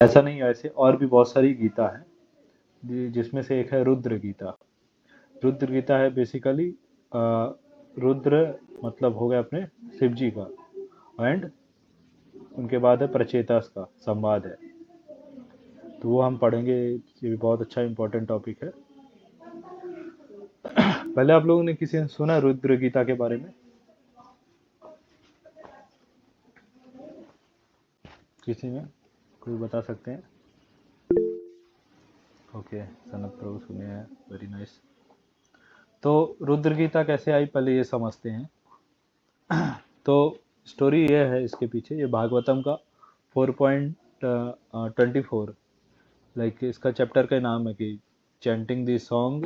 ऐसा नहीं है, ऐसे और भी बहुत सारी गीता है जिसमें से एक है रुद्र गीता। रुद्र गीता है बेसिकली रुद्र मतलब हो गया अपने शिव जी का, एंड उनके बाद है प्रचेतास का संवाद है, तो वो हम पढ़ेंगे। ये भी बहुत अच्छा इंपॉर्टेंट टॉपिक है। पहले आप लोगों ने किसी ने सुना है रुद्र गीता के बारे में? किसी में कोई बता सकते हैं? ओके, सनत प्रभु सुने हैं, वेरी नाइस। तो रुद्र गीता कैसे आई पहले ये समझते हैं। तो स्टोरी ये है इसके पीछे, ये भागवतम का 4.24, लाइक इसका चैप्टर का नाम है कि chanting the song,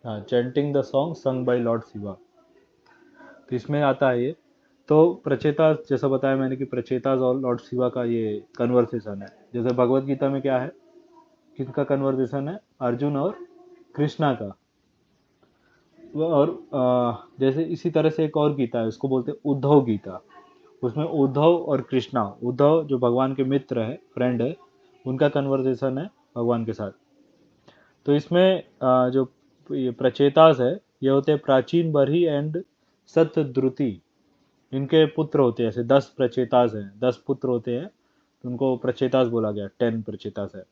chanting the song sung by Lord Shiva. तो इसमें आता है ये। तो प्रचेतास, जैसा बताया मैंने कि प्रचेतास और लॉर्ड शिवा का ये कन्वर्सेशन है। जैसे भगवत गीता में क्या है, किसका कन्वर्सेशन है? अर्जुन और कृष्णा का। और जैसे इसी तरह से एक और गीता है, उसको बोलते हैं उद्धव गीता। उसमें उद्धव और कृष्णा, उद्धव जो भगवान के मित्र है, फ्रेंड है, उनका कन्वर्सेशन है भगवान के साथ। तो इसमें जो ये प्रचेतास है, ये होते हैं प्राचीन बरही एंड सतद्रुति। इनके पुत्र होते हैं, ऐसे 10 प्रचेतास हैं, 10 पुत्र होते हैं, तो उनको प्रचेतास बोला गया, 10 प्रचेतास है।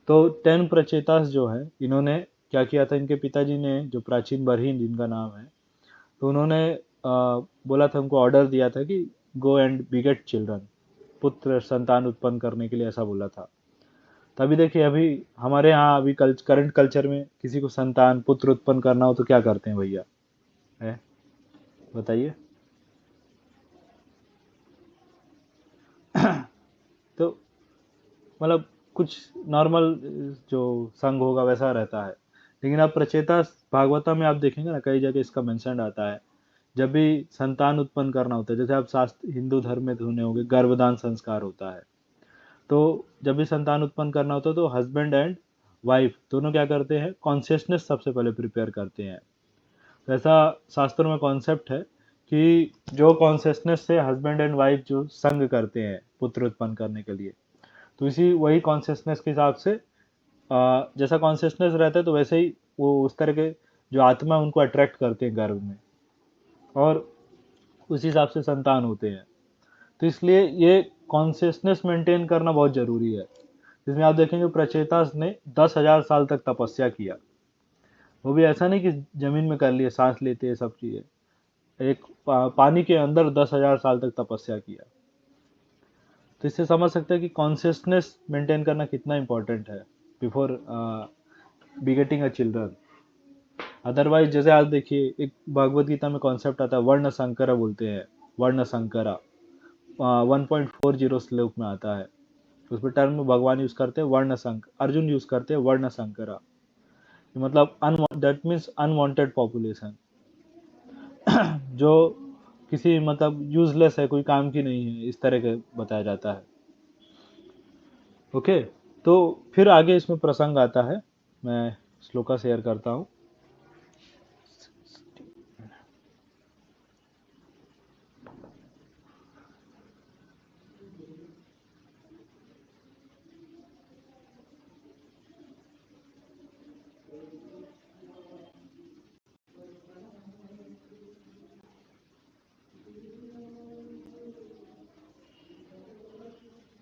तो 10 प्रचेतास जो है, इन्होंने क्या किया था, इनके पिताजी ने, जो प्राचीन बरहीन जिनका नाम है, तो उन्होंने बोला था, उनको ऑर्डर दिया था कि गो एंड बिगेट चिल्ड्रन, पुत्र संतान उत्पन्न करने के लिए, ऐसा बोला था। तभी देखिए, अभी हमारे यहाँ अभी करंट कल्चर में किसी को संतान पुत्र उत्पन्न करना हो तो क्या करते हैं भैया, है बताइए। तो मतलब कुछ नॉर्मल जो संघ होगा वैसा रहता है। लेकिन आप प्रचेता भागवता में आप देखेंगे ना, कई जगह इसका मेंशन आता है। जब भी संतान उत्पन्न करना होता है, जैसे आप शास्त्र हिंदू धर्म में सुने होंगे, गर्भदान संस्कार होता है। तो जब भी संतान उत्पन्न करना होता है, तो हस्बैंड एंड वाइफ दोनों क्या करते हैं, कॉन्शियसनेस सबसे पहले प्रिपेयर करते हैं। तो ऐसा शास्त्रों में कॉन्सेप्ट है कि जो कॉन्शियसनेस से हस्बैंड एंड वाइफ जो संग करते हैं पुत्र उत्पन्न करने के लिए, तो इसी वही कॉन्शियसनेस के हिसाब से जैसा कॉन्शियसनेस रहता है, तो वैसे ही वो उस तरह के जो आत्मा उनको अट्रैक्ट करते हैं गर्भ में, और उस हिसाब से संतान होते हैं। तो इसलिए ये कॉन्शियसनेस मेंटेन करना बहुत जरूरी है। जिसमें आप देखेंगे प्रचेतास ने 10,000 साल तक तपस्या किया। वो भी ऐसा नहीं कि जमीन में कर लिए, सांस लेते हैं सब चीजें, एक पानी के अंदर 10,000 साल तक तपस्या किया। तो इससे समझ सकते हैं कि कॉन्शियसनेस मेंटेन करना कितना इंपॉर्टेंट है बिफोर बिगेटिंग अ चिल्ड्रन। अदरवाइज जैसे आज देखिए, एक भगवत गीता में कॉन्सेप्ट आता है, वर्ण संकरा बोलते हैं, वर्ण संकरा 1.40 श्लोक में आता है। उसमें टर्म भगवान यूज करते हैं वर्ण संक, अर्जुन यूज करते हैं वर्ण संकरा, मतलब दैट मीन्स अनवांटेड पॉपुलेशन, जो किसी मतलब यूजलेस है, कोई काम की नहीं है, इस तरह के बताया जाता है। ओके, तो फिर आगे इसमें प्रसंग आता है, मैं श्लोका शेयर करता हूँ।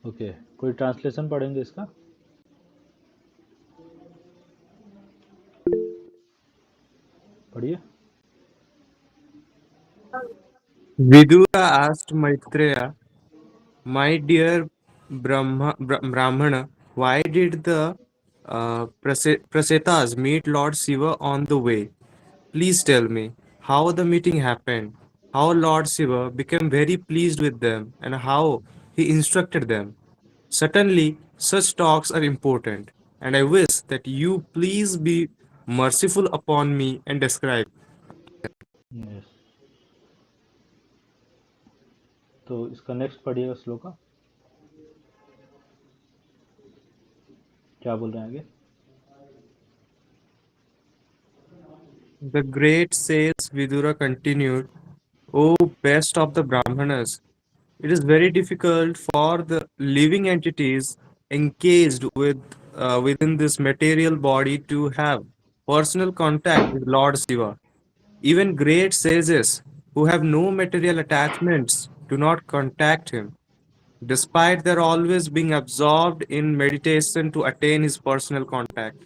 ओके, कोई ट्रांसलेशन पढ़ेंगे इसका? पढ़िए। Vidura asked Maitreya, "My dear Brahmana, why did the Prasetas meet Lord Shiva on the way? Please tell me how the meeting happened, how Lord Shiva became very pleased with them, and how he instructed them. Certainly, such talks are important, and I wish that you please be merciful upon me and describe." Yes, तो इसका next पढ़िएगा श्लोका, क्या बोल रहे हैं आगे? The great sage Vidura continued, "O best of the Brahmanas, it is very difficult for the living entities encased within this material body to have personal contact with Lord Shiva. Even great sages who have no material attachments do not contact him, despite their always being absorbed in meditation to attain his personal contact.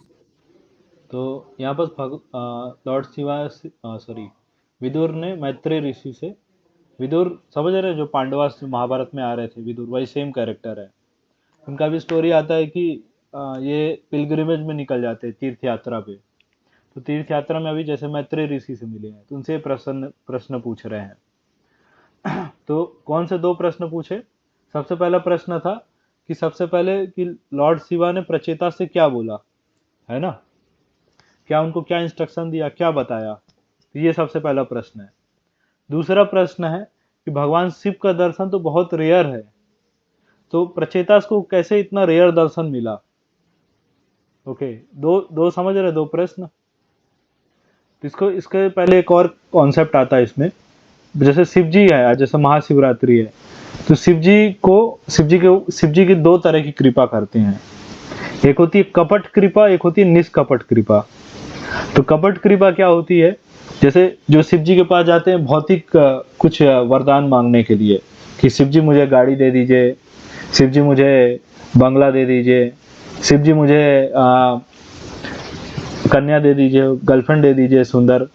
तो यहाँ पर Lord Shiva, sorry, Vidur ने मैत्रेय ऋषि से, विदुर समझ रहे हैं जो पांडवास महाभारत में आ रहे थे, विदुर वही सेम कैरेक्टर है। उनका भी स्टोरी आता है कि ये पिलग्रिमेज में निकल जाते हैं तीर्थ यात्रा पे। तो तीर्थ यात्रा में अभी जैसे मैत्रेय ऋषि से मिले हैं तो उनसे प्रश्न प्रश्न पूछ रहे हैं। तो कौन से दो प्रश्न पूछे? सबसे पहला प्रश्न था कि सबसे पहले कि लॉर्ड शिवा ने प्रचेता से क्या बोला, है ना, क्या उनको क्या इंस्ट्रक्शन दिया, क्या बताया, तो ये सबसे पहला प्रश्न है। दूसरा प्रश्न है कि भगवान शिव का दर्शन तो बहुत रेयर है, तो प्रचेतास को कैसे इतना रेयर दर्शन मिला। ओके, दो समझ रहे, दो प्रश्न। इसको इसके पहले एक और कॉन्सेप्ट आता है इसमें, जैसे शिव जी है, आज जैसे महाशिवरात्रि है, तो शिव जी की दो तरह की कृपा करते हैं। एक होती है कपट कृपा, एक होती है निष्कपट कृपा। तो कपट कृपा क्या होती है? जैसे जो शिव जी के पास जाते हैं भौतिक कुछ वरदान मांगने के लिए कि शिव जी मुझे गाड़ी दे दीजिए, शिव जी मुझे बंगला दे दीजिए, शिव जी मुझे कन्या दे दीजिए, गर्लफ्रेंड दे दीजिए सुंदर,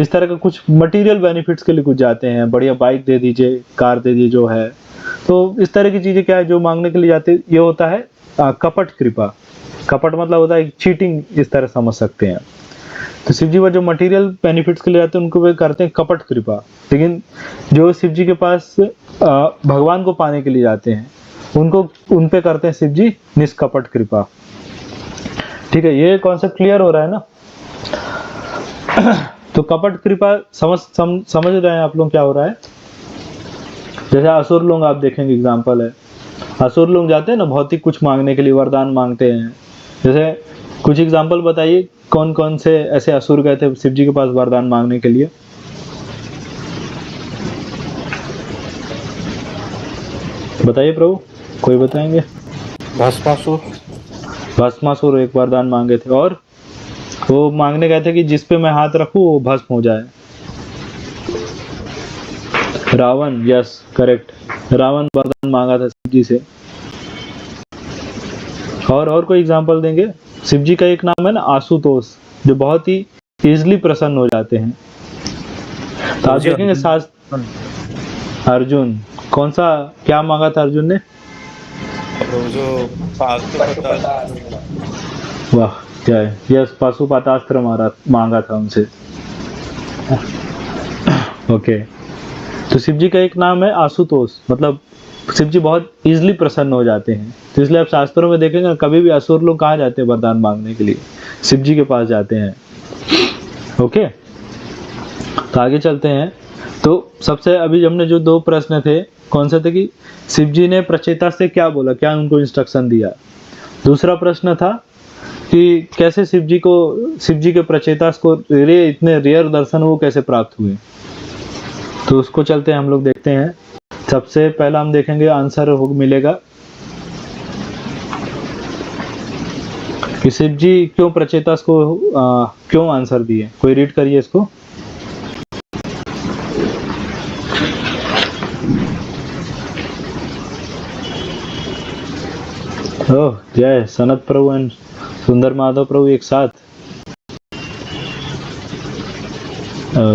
इस तरह का कुछ मटेरियल बेनिफिट्स के लिए कुछ जाते हैं, बढ़िया बाइक दे दीजिए, कार दे दीजिए जो है। तो इस तरह की चीजें क्या है जो मांगने के लिए जाते हैं, ये होता है कपट कृपा। कपट मतलब होता है चीटिंग, इस तरह समझ सकते हैं। तो शिव जी पर जो मटेरियल बेनिफिट्स के लिए जाते हैं उनको वे करते हैं कपट कृपा। लेकिन जो शिव जी के पास भगवान को पाने के लिए जाते हैं उनको उन पे करते हैं शिव जी निष्कपट कृपा। ठीक है, ये कॉन्सेप्ट क्लियर हो रहा है ना। तो कपट कृपा समझ रहे हैं आप लोग क्या हो रहा है? जैसे असुर लोग आप देखेंगे, एग्जांपल है, असुर लोग जाते हैं ना भौतिक कुछ मांगने के लिए, वरदान मांगते हैं। जैसे कुछ एग्जांपल बताइए, कौन कौन से ऐसे असुर गए थे शिव जी के पास वरदान मांगने के लिए? बताइए प्रभु, कोई बताएंगे? भस्मासुर। भस्मासुर एक वरदान मांगे थे, और वो मांगने गए थे कि जिस पे मैं हाथ रखूं वो भस्म हो जाए। रावण, यस करेक्ट, रावण वरदान मांगा था शिव जी से। और कोई एग्जांपल देंगे? शिव जी का एक नाम है ना आशुतोष, जो बहुत ही इजीली प्रसन्न हो जाते हैं। तो आप देखेंगे शास्त्र, अर्जुन, कौन सा क्या मांगा था अर्जुन ने? जो वाह, क्या है, यस पाशुपतास्त्र मांगा था उनसे। ओके, तो शिव जी का एक नाम है आशुतोष, मतलब शिव जी बहुत इजीली प्रसन्न हो जाते हैं। तो इसलिए आप शास्त्रों में देखेंगे कभी भी असुर लोग कहाँ जाते हैं वरदान मांगने के लिए? शिव जी के पास जाते हैं। ओके, तो आगे चलते हैं। तो सबसे अभी हमने जो दो प्रश्न थे, कौन से थे कि शिव जी ने प्रचेता से क्या बोला, क्या उनको इंस्ट्रक्शन दिया। दूसरा प्रश्न था कि कैसे शिव जी के प्रचेता को इतने रेयर दर्शन वो कैसे प्राप्त हुए। तो उसको चलते हैं हम लोग, देखते हैं। सबसे पहला हम देखेंगे आंसर हो मिलेगा कि शिव जी क्यों प्रचेतास को क्यों आंसर दिए। कोई रीड करिए इसको। ओह जय, सनत प्रभु एंड सुंदर माधव प्रभु एक साथ।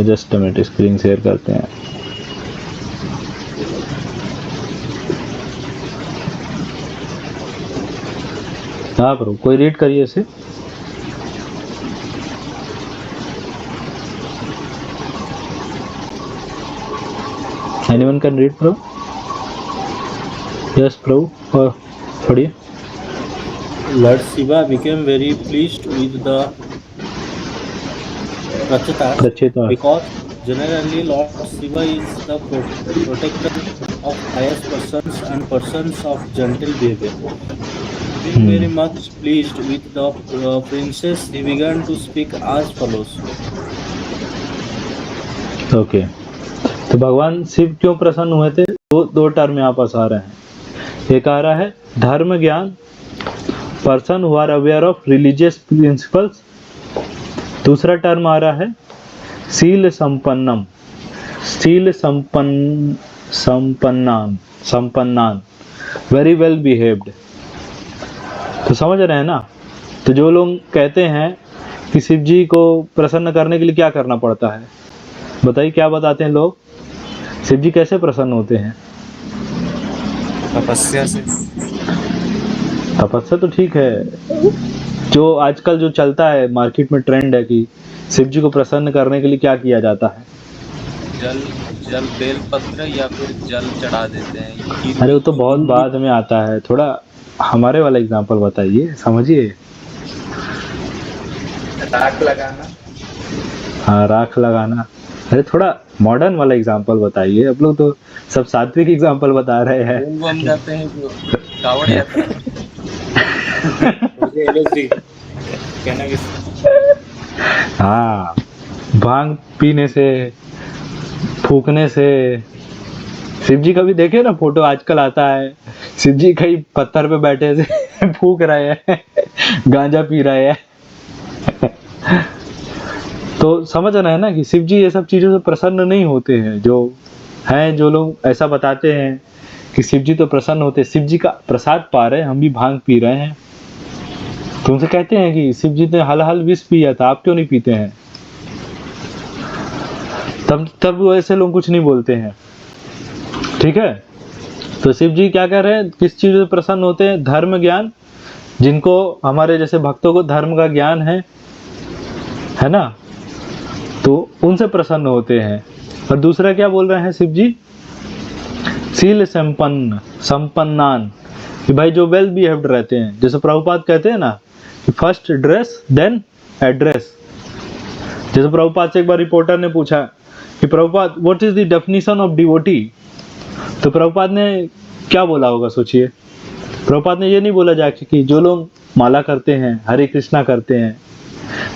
जस्ट मिनट, स्क्रीन शेयर करते हैं। हाँ प्रभु, कोई रीड करिए इसे। Anyone can read Prabhu? Yes Prabhu, और पढ़िए। Lord Shiva became very pleased with the Prachetas because generally Lord Shiva is the protector of pious persons and persons of gentle behavior. Being very much pleased with the princess, he began to speak as follows. Okay, तो भगवान शिव क्यों प्रसन्न हुए थे? दो दो term यहाँ पास आ रहे हैं। एक आ रहा है धर्म ज्ञान, person who are aware of religious principles. दूसरा टर्म आ रहा है शील संपन्नम, शील संपन्नान, वेरी वेल बिहेव्ड। तो समझ रहे हैं ना। तो जो लोग कहते हैं कि शिव जी को प्रसन्न करने के लिए क्या करना पड़ता है, बताइए क्या बताते हैं लोग, शिव जी कैसे प्रसन्न होते हैं? तपस्या से। तपस्या तो ठीक है, जो आजकल जो चलता है मार्केट में ट्रेंड है कि शिव जी को प्रसन्न करने के लिए क्या किया जाता है? जल जल बेलपत्र या फिर जल चढ़ा देते हैं। अरे वो तो बहुत बाद में आता है, थोड़ा हमारे वाला एग्जांपल बताइए, समझिए। राख लगाना। हाँ, राख लगाना। अरे थोड़ा मॉडर्न वाला एग्जांपल बताइए। अब लोग तो सब सात्विक एग्जांपल बता रहे हैं। वो हम जाते हैं जो कावड़ यात्रा। मुझे LSD कैनबिस। हाँ, भांग पीने से, फूकने से। शिव जी का भी देखे ना फोटो आजकल आता है, शिव जी कहीं पत्थर पे बैठे से फूक रहे हैं, गांजा पी रहे हैं। तो समझ रहे हैं ना कि शिव जी ये सब चीजों से प्रसन्न नहीं होते हैं। जो लोग ऐसा बताते हैं कि शिव जी तो प्रसन्न होते, शिव जी का प्रसाद पा रहे हैं, हम भी भांग पी रहे हैं, तो उनसे कहते हैं कि शिव जी ने हल विष पिया था, आप क्यों नहीं पीते हैं? तब वो ऐसे लोग कुछ नहीं बोलते हैं। ठीक है। तो शिव जी क्या कह रहे हैं, किस चीज से प्रसन्न होते हैं? धर्म ज्ञान, जिनको हमारे जैसे भक्तों को धर्म का ज्ञान है ना, तो उनसे प्रसन्न होते हैं। और दूसरा क्या बोल रहे हैं शिव जी? शील संपन्नान, कि भाई जो वेल बिहेव्ड रहते हैं। जैसे प्रभुपाद कहते हैं ना कि फर्स्ट ड्रेस देन एड्रेस। जैसे प्रभुपाद से एक बार रिपोर्टर ने पूछा कि Prabhupada what is the definition of devotee, तो प्रभुपाद ने क्या बोला होगा सोचिए। प्रभुपाद ने ये नहीं बोला जाके कि जो लोग माला करते हैं, हरे कृष्णा करते हैं,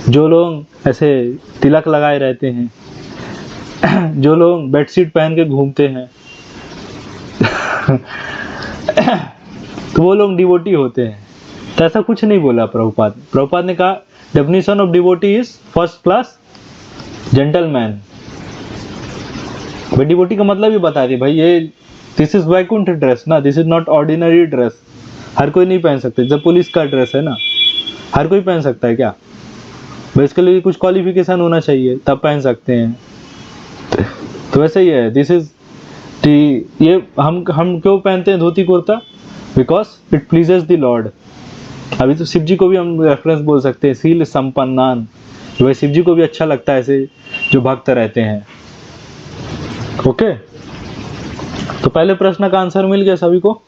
जो लोग ऐसे तिलक लगाए रहते हैं, जो लोग बेडशीट पहन के घूमते हैं, तो वो लोग डिवोटी होते हैं। तो ऐसा कुछ नहीं बोला प्रभुपाद। प्रभुपाद ने कहा definition of devotee is first class gentleman. भाई डिवोटी का मतलब ही बता दी भाई, ये दिस इज वैकुंठ ड्रेस ना, this is not ordinary dress. हर कोई नहीं पहन सकते। जब पुलिस का ड्रेस है ना, हर कोई पहन सकता है क्या? भाई इसके लिए कुछ क्वालिफिकेशन होना चाहिए, तब पहन सकते हैं। तो वैसे ही है, दिस इज ये हम क्यों पहनते हैं dhoti kurta? Because it pleases the Lord. अभी तो शिव जी को भी हम रेफरेंस बोल सकते हैं, शील संपन्नान। भाई शिव जी को भी अच्छा लगता है ऐसे जो भक्त रहते हैं। ओके, तो पहले प्रश्न का आंसर मिल गया सभी को।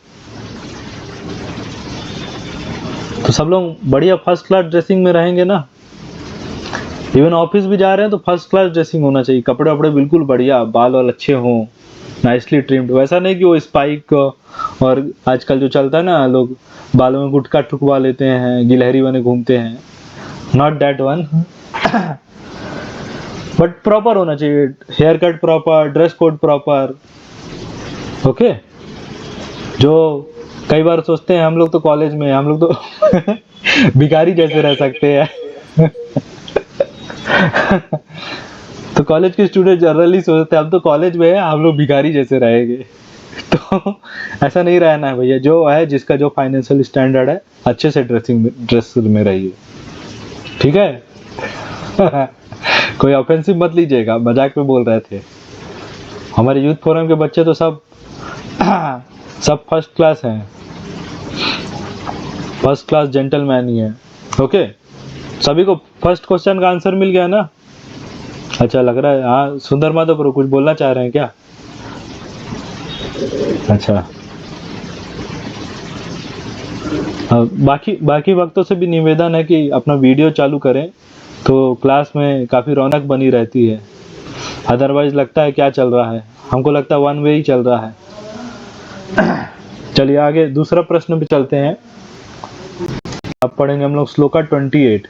तो सब लोग बढ़िया फर्स्ट क्लास ड्रेसिंग में रहेंगे ना। इवन ऑफिस भी जा रहे हैं तो फर्स्ट क्लास ड्रेसिंग होना चाहिए, कपड़े वपड़े बिल्कुल बढ़िया, बाल वाल अच्छे हों, नाइसली ट्रिम्ड। वैसा नहीं कि वो स्पाइक और आजकल जो चलता है ना, लोग बालों में गुटका ठुकवा लेते हैं, गिलहरी बने घूमते हैं। Not that one. But proper होना चाहिए, haircut proper, dress code proper. Okay. जो कई बार सोचते हैं हम लोग तो कॉलेज में, हम लोग तो भिखारी जैसे रह सकते हैं। तो कॉलेज के स्टूडेंट जनरली सोचते हैं हम तो कॉलेज में है, हम लोग भिखारी जैसे रहेंगे। तो ऐसा नहीं रहना है भैया। जो है, जिसका जो फाइनेंशियल स्टैंडर्ड है, अच्छे से ड्रेस में रहिए। ठीक है। कोई ऑफेंसिव मत लीजिएगा, मजाक में बोल रहे थे। हमारे यूथ फोरम के बच्चे तो सब फर्स्ट क्लास हैं, फर्स्ट क्लास जेंटलमैन ही है। ओके, सभी को फर्स्ट क्वेश्चन का आंसर मिल गया ना? अच्छा लग रहा है। हाँ, सुंदर माधव प्रो कुछ बोलना चाह रहे हैं क्या? अच्छा, बाकी वक्तों से भी निवेदन है कि अपना वीडियो चालू करें तो क्लास में काफ़ी रौनक बनी रहती है। अदरवाइज लगता है क्या चल रहा है, हमको लगता है वन वे ही चल रहा है। चलिए आगे दूसरा प्रश्न पे चलते हैं। अब पढ़ेंगे हम लोग श्लोका 28।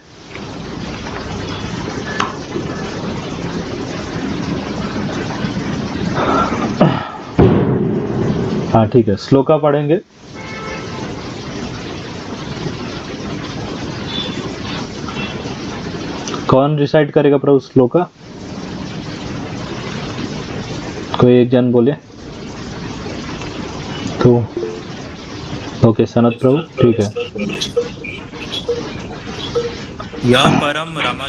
हाँ ठीक है, श्लोका पढ़ेंगे। कौन रिसाइट करेगा प्रभु श्लोका? कोई एक जन बोले तो। ओके सनत प्रभु, ठीक है। यह परम रामः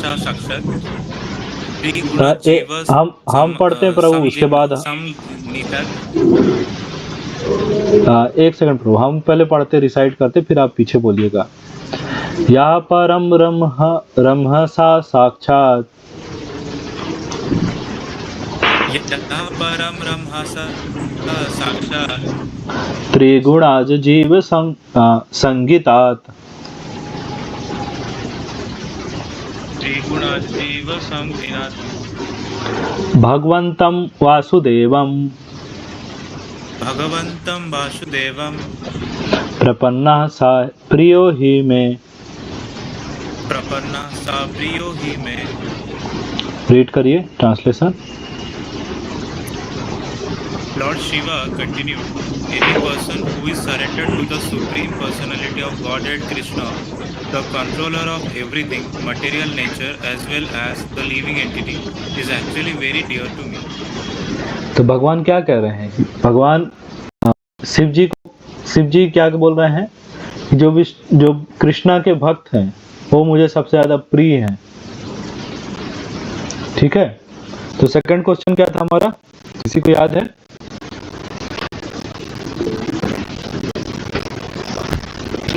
साक्षात् त्रिगुण जीव हम पढ़ते हैं प्रभु, उसके बाद एक सेकंड प्रभु, हम पहले पढ़ते रिसाइट करते, फिर आप पीछे बोलिएगा। या परम रमः सा साक्षात परम ब्रह्म साक्षात् त्रिगुणाज जीव संगीतात त्रिगुणाजीव संगीतात भगवन्तं वासुदेवं प्रपन्नः सा प्रियो हि मे। रीड करिए translation. Lord Shiva continued, any person who is surrendered to the Supreme Personality of Godhead Krishna, the controller of everything, material nature as well as the living entity, is actually very dear to me. तो भगवान क्या कह रहे हैं? भगवान शिव जी क्या बोल रहे हैं? जो कृष्णा के भक्त हैं वो मुझे सबसे ज्यादा प्रिय हैं। ठीक है, तो सेकंड क्वेश्चन क्या था हमारा, किसी को याद है?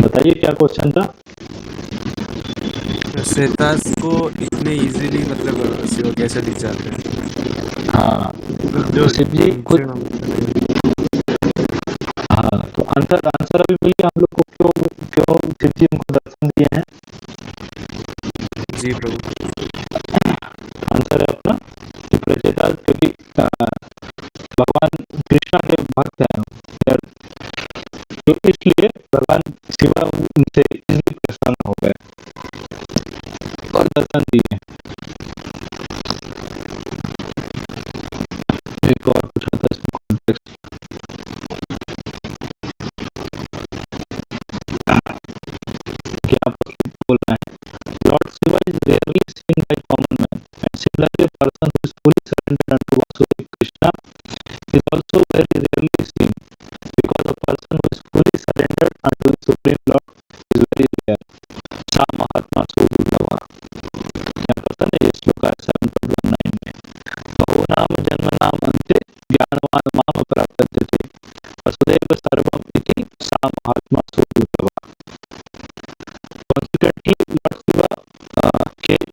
बताइए क्या क्वेश्चन था? श्वेतास को इतने इजीली मतलब शिव कैसे दिख जाते हैं? हाँ, जो शिव जी कुछ, हाँ तो आंसर अभी मिल गया हम लोग को, क्यों शिव जी उनको दर्शन दिए हैं? जी प्रभु, आंसर है अपना प्रचेता, क्योंकि भगवान कृष्णा के भक्त हैं, तो इसलिए भगवान शिवा उनसे इजीली प्रसन्न हो गए और दर्शन दिए। एक और पूछा था इसमें कॉन्टेक्स्ट, क्या बोल रहे हैं? Lord Shiva is rarely scene by common man and similarly a person who is fully surrendered unto Vasudeva Krishna is also very rarely seen, because a person who is fully surrendered unto the Supreme Lord is very rare. सा महात्मा सो दुर्लभा। यहाँ पता नहीं, ये श्लोक है 7.19 में। बहु नाम जन्म नाम अन्ते ज्ञानवान माम प्राप्यते वसुदेव सर्वम इति सा महात्मा सो दुर्लभा। Consequently, Lord Shiva came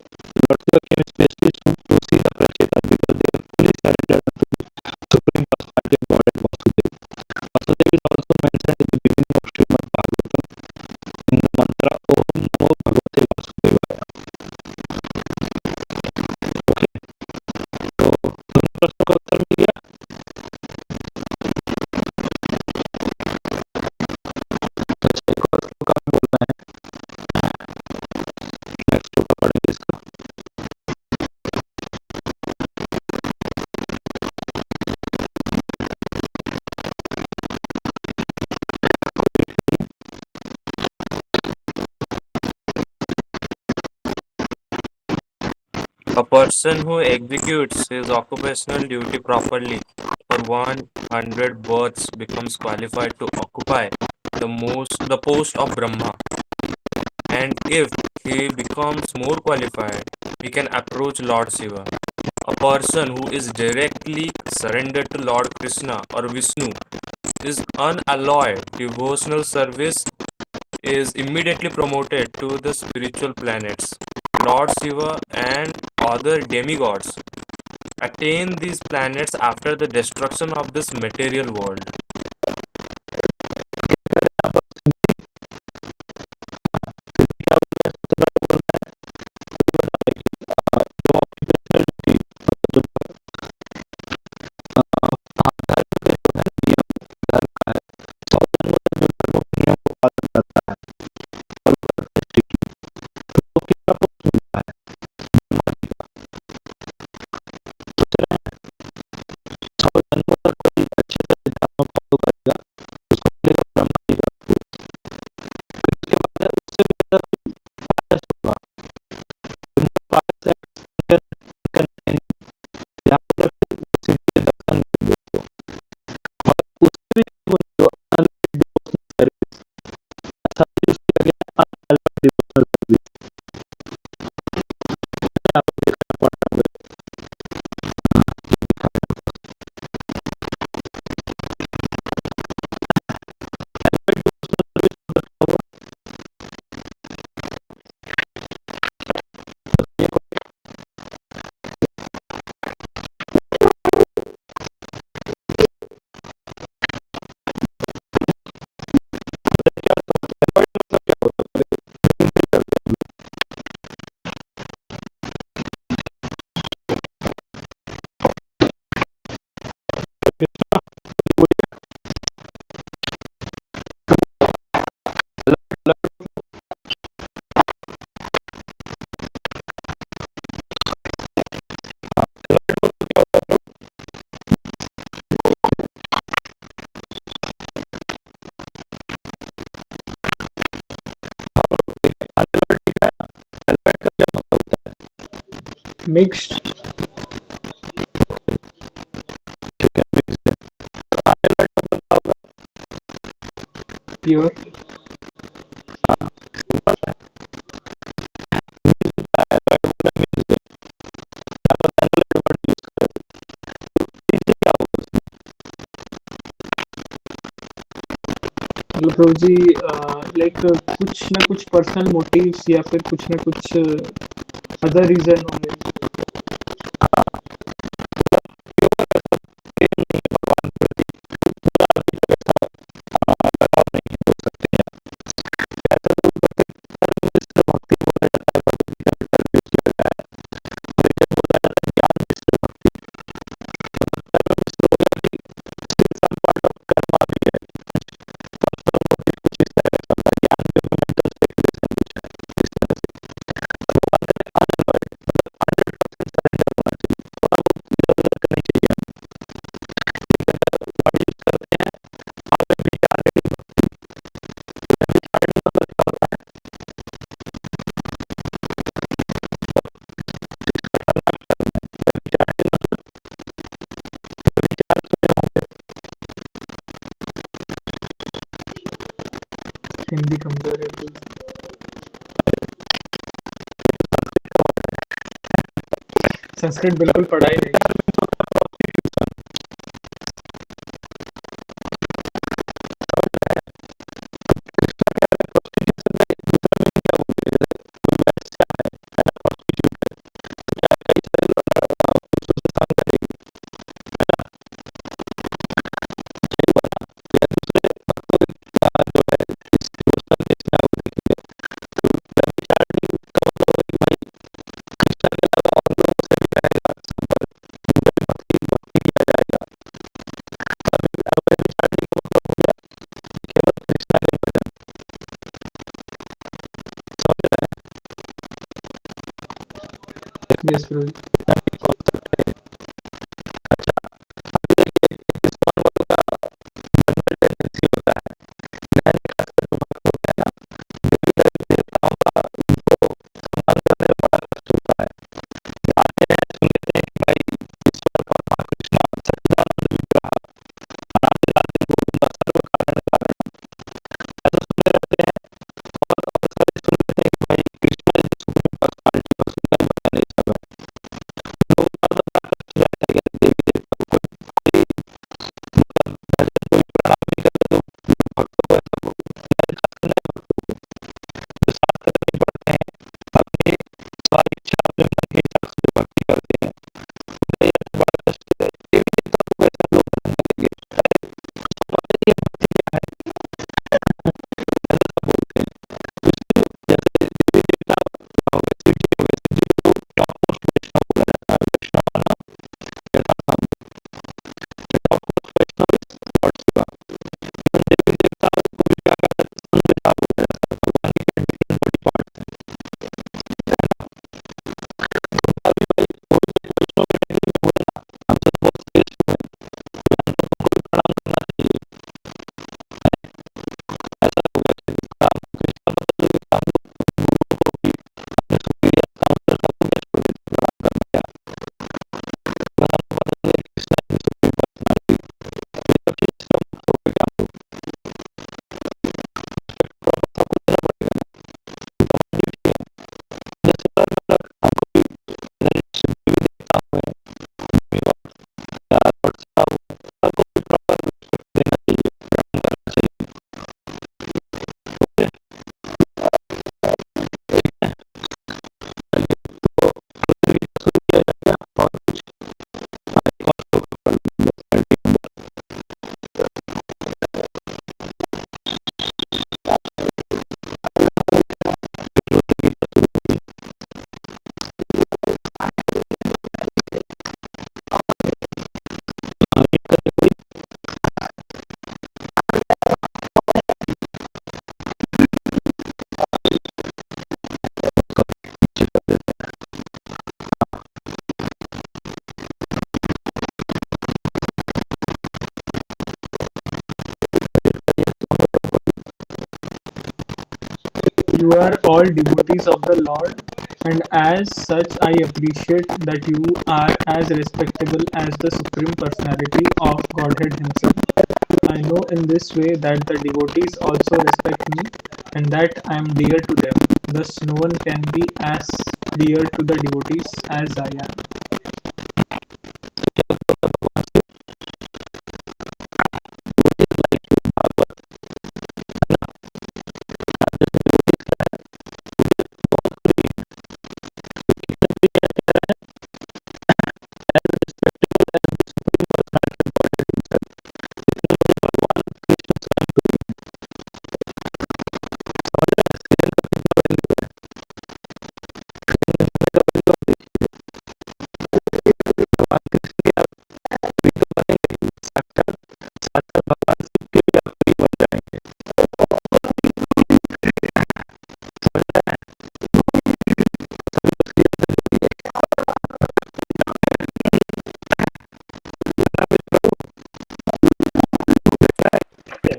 especially to see the Pracheta because they are fully surrendered to the Supreme Personality of Godhead Vasudeva. Vasudeva is also mentioned in the beginning of Srimad Bhagavatam in the mantra Om Namo Bhagavate Vasudevaya. Okay, तो दोनों प्रश्नों का उत्तर मिल गया। अच्छा, एक और श्लोक हम बोल रहे हैं, नेक्स्ट श्लोक पढ़ेंगे इसका। a person who executes his occupational duty properly for 100 births becomes qualified to occupy the post of Brahma, and if he becomes more qualified, he can approach Lord Shiva. A person who is directly surrendered to Lord Krishna or Vishnu is unalloyed devotional service is immediately promoted to the spiritual planets. Lord Shiva and other demigods attain these planets after the destruction of this material world. Mixed. Pure. मतलब प्रभु जी like कुछ ना कुछ personal motives या फिर कुछ ना कुछ other reason होंगे. हिंदी कमजोर है. संस्कृत बिल्कुल पढ़ा ही नहीं. Yes, Prabhu ji. You are all devotees of the Lord. and as such, I appreciate that you are as respectable as the Supreme Personality of Godhead Himself. I know in this way that the devotees also respect me and that I am dear to them. Thus, no one can be as dear to the devotees as I am.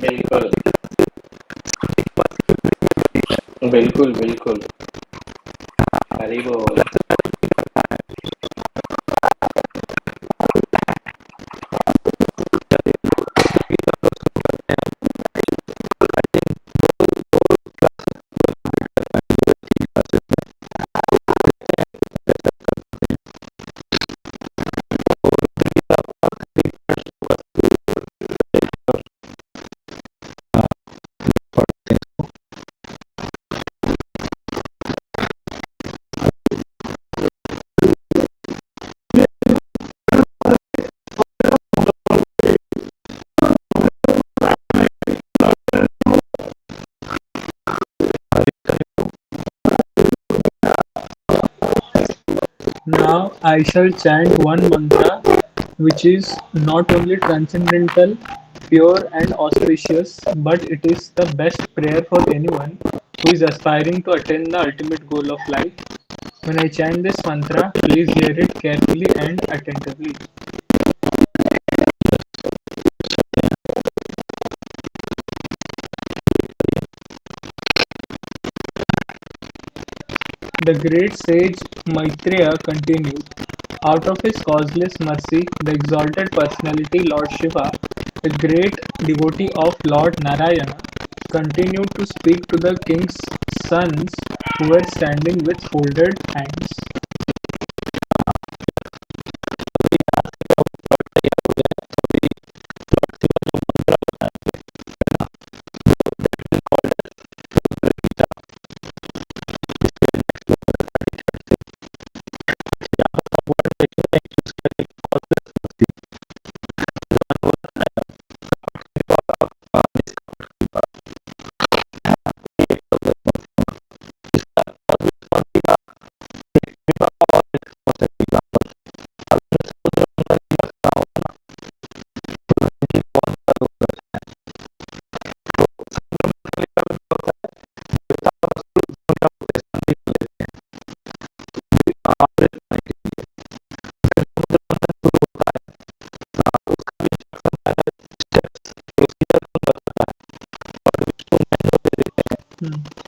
बिल्कुल बिल्कुल बिल्कुल हरी बोल Now I shall chant one mantra which is not only transcendental, pure, and auspicious, but it is the best prayer for anyone who is aspiring to attain the ultimate goal of life. When I chant this mantra, please hear it carefully and attentively. The great sage Maitreya continued, out of his causeless mercy, the exalted personality Lord Shiva, a great devotee of Lord Narayana, continued to speak to the king's sons who were standing with folded hands. Hmm.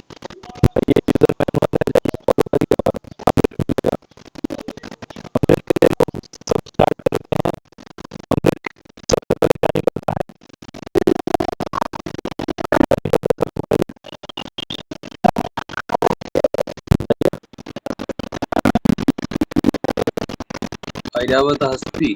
Airavat हस्ती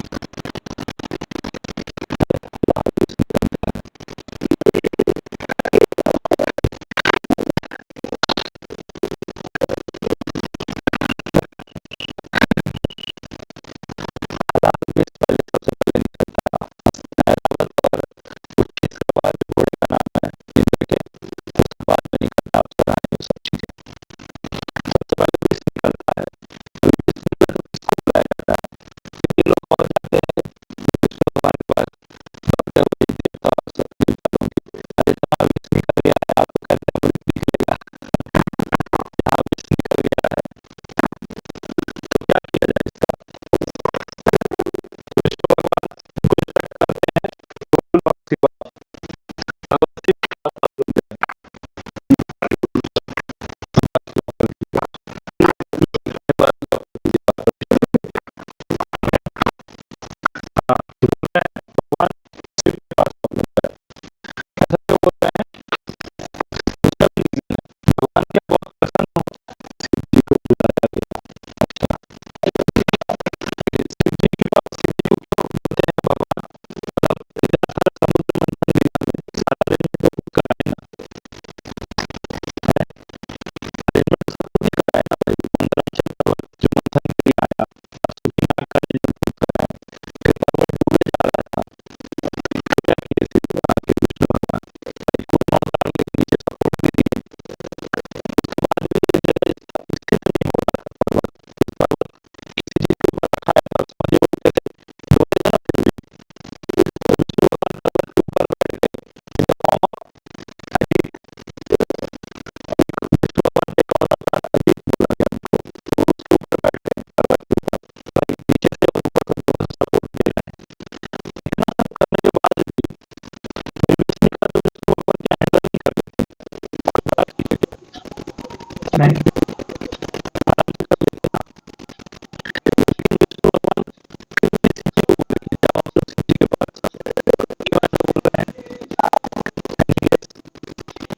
नहीं।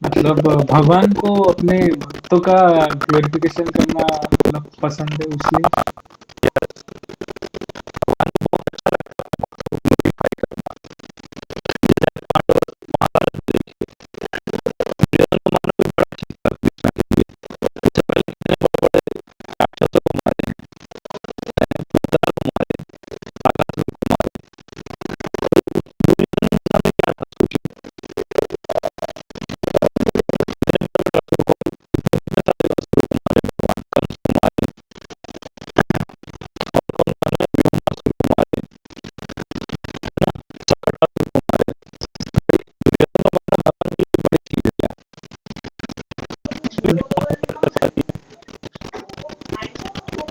मतलब भगवान को अपने भक्तों का glorification करना मतलब पसंद है इसलिए।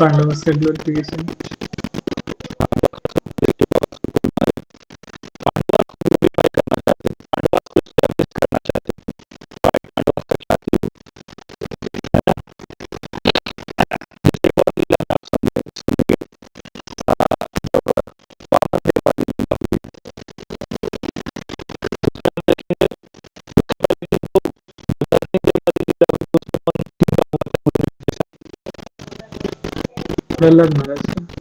पांडव से ग्लोरिफिकेशन। प्रहलाद महाराज का।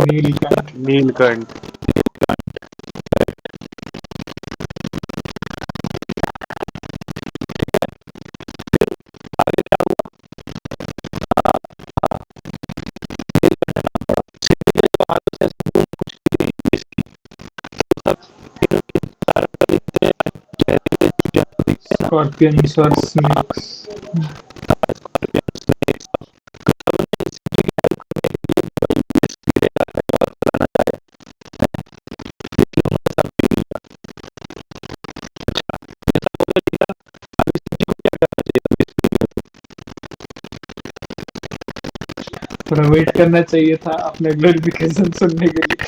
Neelkanth. Neelkanth. Scorpions or snakes. थोड़ा वेट करना चाहिए था अपने ग्लोरिफिकेशन सुनने के लिए।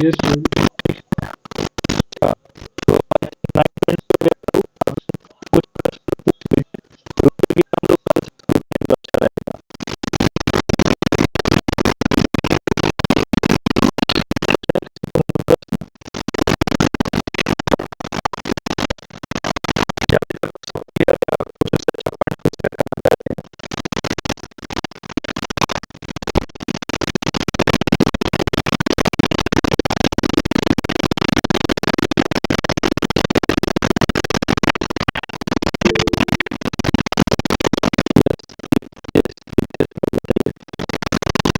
Yes, Prabhu.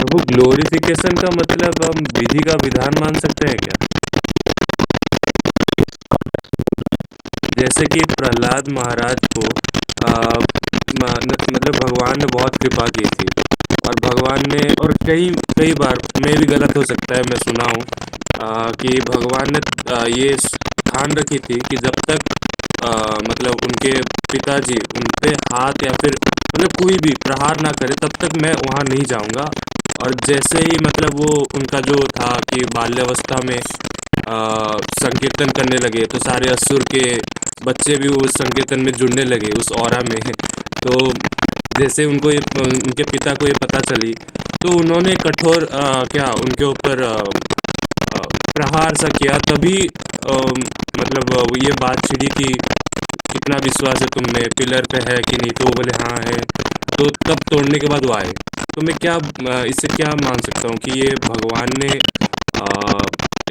प्रभु, ग्लोरिफिकेशन का मतलब हम विधि का विधान मान सकते हैं क्या? जैसे कि प्रहलाद महाराज को मतलब भगवान ने बहुत कृपा की थी, और भगवान ने, और कई कई बार, मैं भी गलत हो सकता है, मैं सुना हूँ कि भगवान ने ये ठान रखी थी कि जब तक मतलब उनके पिताजी उन पे हाथ या फिर मतलब कोई भी प्रहार ना करे तब तक मैं वहाँ नहीं जाऊँगा। और जैसे ही मतलब वो उनका जो था कि बाल्यावस्था में संकीर्तन करने लगे तो सारे असुर के बच्चे भी उस संकीर्तन में जुड़ने लगे, उस ऑरा में। तो जैसे उनको ये उनके पिता को ये पता चली तो उन्होंने कठोर क्या उनके ऊपर प्रहार सा किया, तभी मतलब ये बात छिड़ी कि कितना विश्वास है तुम में, पिलर पे है कि नहीं, तो वो बोले हाँ है, तो तब तोड़ने के बाद वो आए। तो मैं क्या इससे क्या मान सकता हूँ कि ये भगवान ने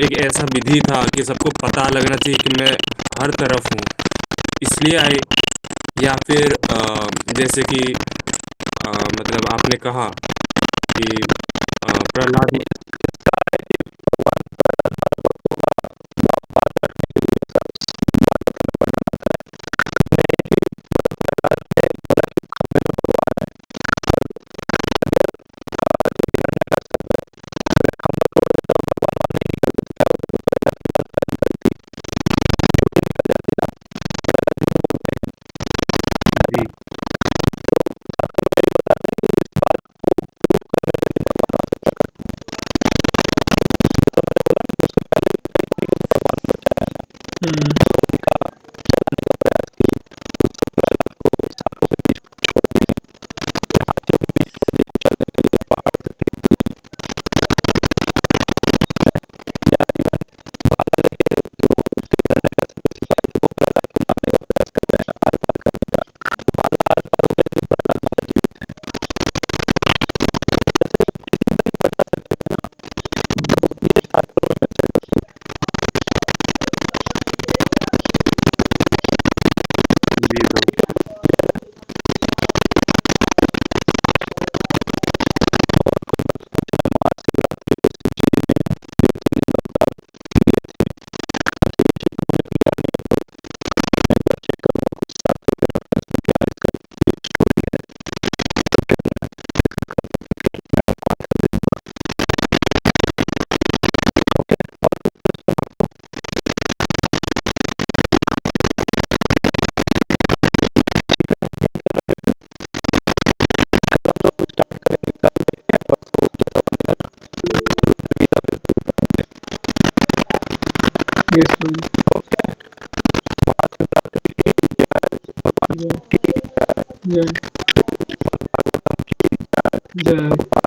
एक ऐसा विधि था कि सबको पता लगना चाहिए कि मैं हर तरफ हूँ, इसलिए आए, या फिर जैसे कि मतलब आपने कहा कि प्रहलाद जी Hmm. जी प्रभु। Yes, Prabhu. Jai. Jai. Jai.